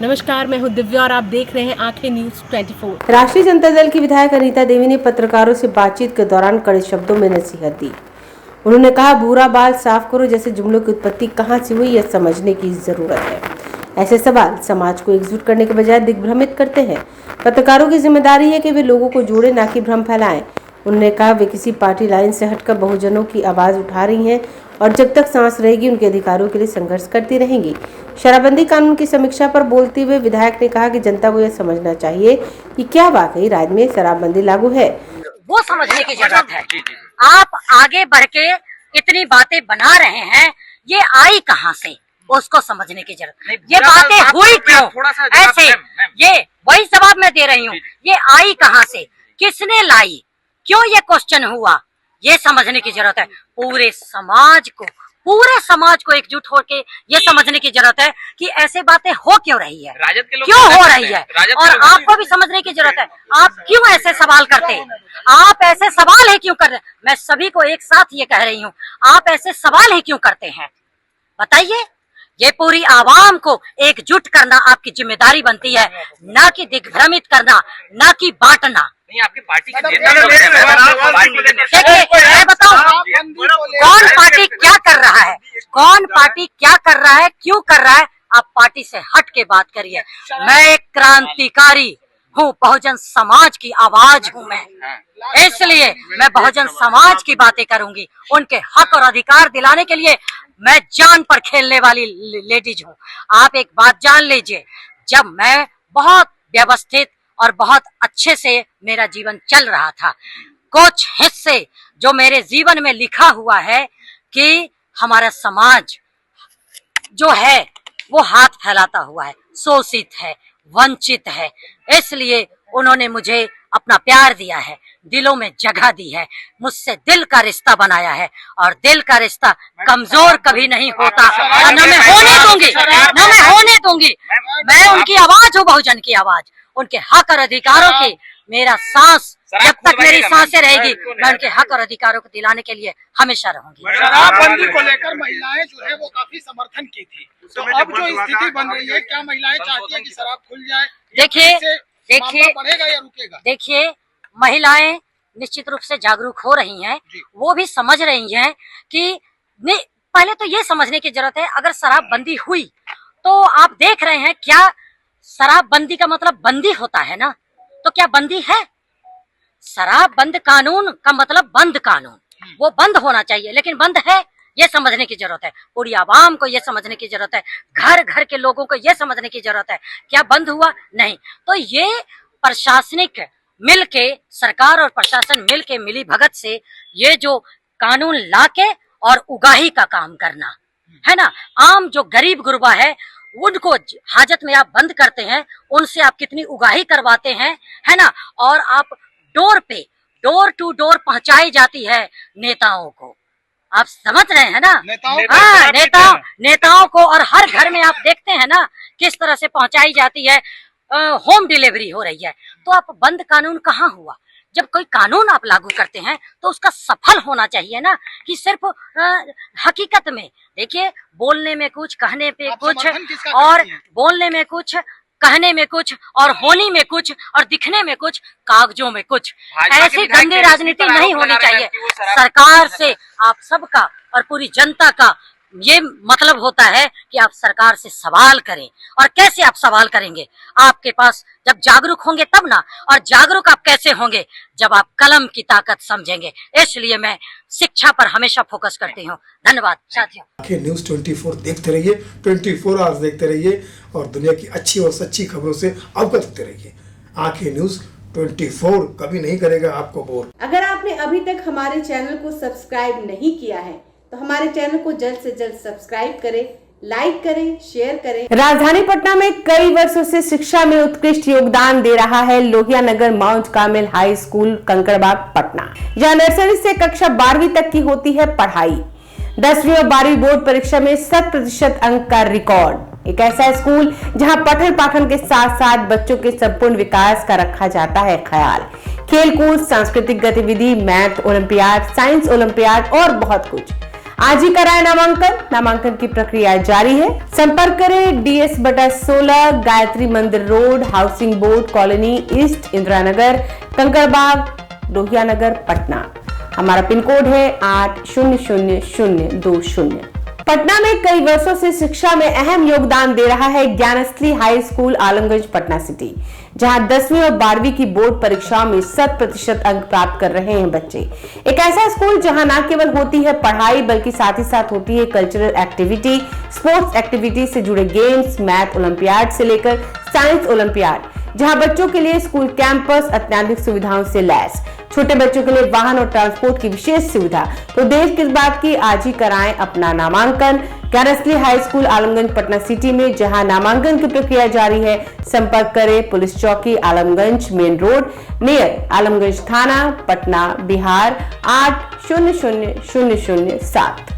नमस्कार, मैं हूं दिव्या और आप देख रहे हैं आंखें न्यूज 24। राष्ट्रीय जनता दल की विधायक अनीता देवी ने पत्रकारों से बातचीत के दौरान कड़े शब्दों में नसीहत दी। उन्होंने कहा, भूरा बाल साफ करो जैसे जुमलों की उत्पत्ति कहां से हुई यह समझने की जरूरत है। ऐसे सवाल समाज को एकजुट करने के बजाय दिग्भ्रमित करते हैं। पत्रकारों की जिम्मेदारी है कि वे लोगों को जोड़े, न कि भ्रम फैलाएं। उन्होंने कहा, वे किसी पार्टी लाइन से हटकर बहुजनों की आवाज उठा रही हैं और जब तक सांस रहेगी उनके अधिकारों के लिए संघर्ष करती रहेंगी। शराबबंदी कानून की समीक्षा पर बोलते हुए विधायक ने कहा कि जनता को यह समझना चाहिए कि क्या वाकई राज्य में शराबबंदी लागू है, वो समझने की जरूरत है। आप आगे बढ़ के इतनी बातें बना रहे हैं, ये आई कहाँ से, उसको समझने की जरूरत। ये बातें हुई क्यों ऐसे, ये वही जवाब मैं दे रही हूँ। ये आई कहाँ से, किसने लाई, क्यों ये क्वेश्चन हुआ, ये समझने की जरूरत है। पूरे समाज को एकजुट होके ये समझने की जरूरत है कि ऐसे बातें हो क्यों रही है, क्यों हो रही है। और आपको भी समझने की जरूरत है, आप क्यों ऐसे सवाल करते हैं, आप ऐसे सवाल है क्यों कर रहे हैं। मैं सभी को एक साथ ये कह रही हूँ, आप ऐसे सवाल है क्यों करते हैं, बताइए। ये पूरी आवाम को एकजुट करना आपकी जिम्मेदारी बनती है, ना कि दिग्भ्रमित करना, ना कि बांटना। नहीं, आपकी पार्टी के देखिए, मैं बताऊं कौन पार्टी क्या कर रहा है, कौन पार्टी क्या कर रहा है, क्यों कर रहा है। आप पार्टी से हट के बात करिए। मैं एक क्रांतिकारी हूँ, बहुजन समाज की आवाज हूँ मैं, इसलिए मैं बहुजन समाज की बातें करूंगी। उनके हक और अधिकार दिलाने के लिए मैं जान पर खेलने वाली लेडीज हूँ। आप एक बात जान लीजिए, जब मैं बहुत व्यवस्थित और बहुत अच्छे से मेरा जीवन चल रहा था, कुछ हिस्से जो मेरे जीवन में लिखा हुआ है कि हमारा समाज जो है वो हाथ फैलाता हुआ है, शोषित है, वंचित है, इसलिए उन्होंने मुझे अपना प्यार दिया है, दिलों में जगह दी है, मुझसे दिल का रिश्ता बनाया है। और दिल का रिश्ता कमजोर कभी नहीं होता, और न मैं होने दूंगी। मैं उनकी आवाज हूँ, बहुजन की आवाज, उनके हक और अधिकारों की मेरा सांस, जब तक मेरी सांसें रहेगी मैं उनके हक और अधिकारों को दिलाने के लिए हमेशा रहूंगी। शराबबंदी को लेकर महिलाएं जो है वो काफी समर्थन की थी, तो अब जो स्थिति बन रही है, क्या महिलाएं चाहती है कि शराब खुल जाए? देखिए बढ़ेगा या रुकेगा? देखिए, महिलाएं निश्चित रूप से जागरूक हो रही हैं, वो भी समझ रही हैं कि पहले तो ये समझने की जरूरत है, अगर शराबबंदी हुई तो आप देख रहे हैं क्या शराबबंदी का मतलब बंदी होता है ना, तो क्या बंदी है? शराब बंद कानून का मतलब बंद कानून, वो बंद होना चाहिए, लेकिन बंद है, ये समझने की जरूरत है। पूरी आवाम को ये समझने की जरूरत है, घर घर के लोगों को ये समझने की जरूरत है, क्या बंद हुआ? नहीं। तो ये प्रशासनिक मिलके, सरकार और प्रशासन मिलके मिली भगत से ये जो कानून लाके और उगाही का काम करना है ना, आम जो गरीब गुरबा है उनको हाजत में आप बंद करते हैं, उनसे आप कितनी उगाही करवाते हैं, है ना। और आप डोर टू डोर पहुंचाई जाती है नेताओं को, आप समझ रहे हैं ना। नेताओं को, और हर घर में आप देखते हैं ना किस तरह से पहुंचाई जाती है, होम डिलीवरी हो रही है। तो आप बंद कानून कहाँ हुआ? जब कोई कानून आप लागू करते हैं तो उसका सफल होना चाहिए ना, कि सिर्फ हकीकत में। देखिए, बोलने में कुछ, कहने पे कुछ, और बोलने में कुछ, कहने में कुछ, और होने में कुछ, और दिखने में कुछ, कागजों में कुछ। ऐसी गंदी राजनीति नहीं होनी चाहिए। सरकार से आप सबका और पूरी जनता का ये मतलब होता है कि आप सरकार से सवाल करें। और कैसे आप सवाल करेंगे? आपके पास जब जागरूक होंगे तब ना। और जागरूक आप कैसे होंगे? जब आप कलम की ताकत समझेंगे। इसलिए मैं शिक्षा पर हमेशा फोकस करती हूँ। धन्यवाद साथियों। आंखें न्यूज 24 देखते रहिए, 24 आवर्स देखते रहिए और दुनिया की अच्छी और सच्ची खबरों से अवगत होते रहिए। आंखें न्यूज 24 कभी नहीं करेगा आपको बोर। अगर आपने अभी तक हमारे चैनल को सब्सक्राइब नहीं किया है तो हमारे चैनल को जल्द से जल्द सब्सक्राइब करें, लाइक करें, शेयर करें। राजधानी पटना में कई वर्षों से शिक्षा में उत्कृष्ट योगदान दे रहा है Lohia Nagar Mount Carmel High School, Kankarbagh, Patna. जहां नर्सरी से कक्षा 12वीं तक की होती है पढ़ाई। 10वीं और 12वीं बोर्ड परीक्षा में 100% अंक का रिकॉर्ड। एक ऐसा स्कूल जहां पठन पाठन के साथ साथ बच्चों के संपूर्ण विकास का रखा जाता है ख्याल। खेलकूद, सांस्कृतिक गतिविधि, मैथ ओलंपियाड, साइंस ओलंपियाड और बहुत कुछ। आज ही कराए नामांकन की प्रक्रिया जारी है। संपर्क करें DS/16 Gayatri Mandir road, housing board colony east, Indira Nagar, Kankarbagh, Lohia Nagar, Patna. हमारा पिन कोड है 800020। पटना में कई वर्षों से शिक्षा में अहम योगदान दे रहा है Gyansthali high school Alamganj Patna city, जहां 10वीं और 12वीं की बोर्ड परीक्षाओं में 100% अंक प्राप्त कर रहे हैं बच्चे। एक ऐसा स्कूल जहां न केवल होती है पढ़ाई बल्कि साथ ही साथ होती है कल्चरल एक्टिविटी, स्पोर्ट्स एक्टिविटी से जुड़े गेम्स, मैथ ओलंपियाड से लेकर साइंस ओलंपियाड, जहां बच्चों के लिए स्कूल कैंपस अत्याधुनिक सुविधाओं से लैस, छोटे बच्चों के लिए वाहन और ट्रांसपोर्ट की विशेष सुविधा। तो देर किस बात की, आज ही कराएं अपना नामांकन Gyansthali high school Alamganj Patna city में, जहां नामांकन की प्रक्रिया जारी है। संपर्क करें पुलिस चौकी Alamganj main road near Alamganj थाना, पटना, बिहार 800007।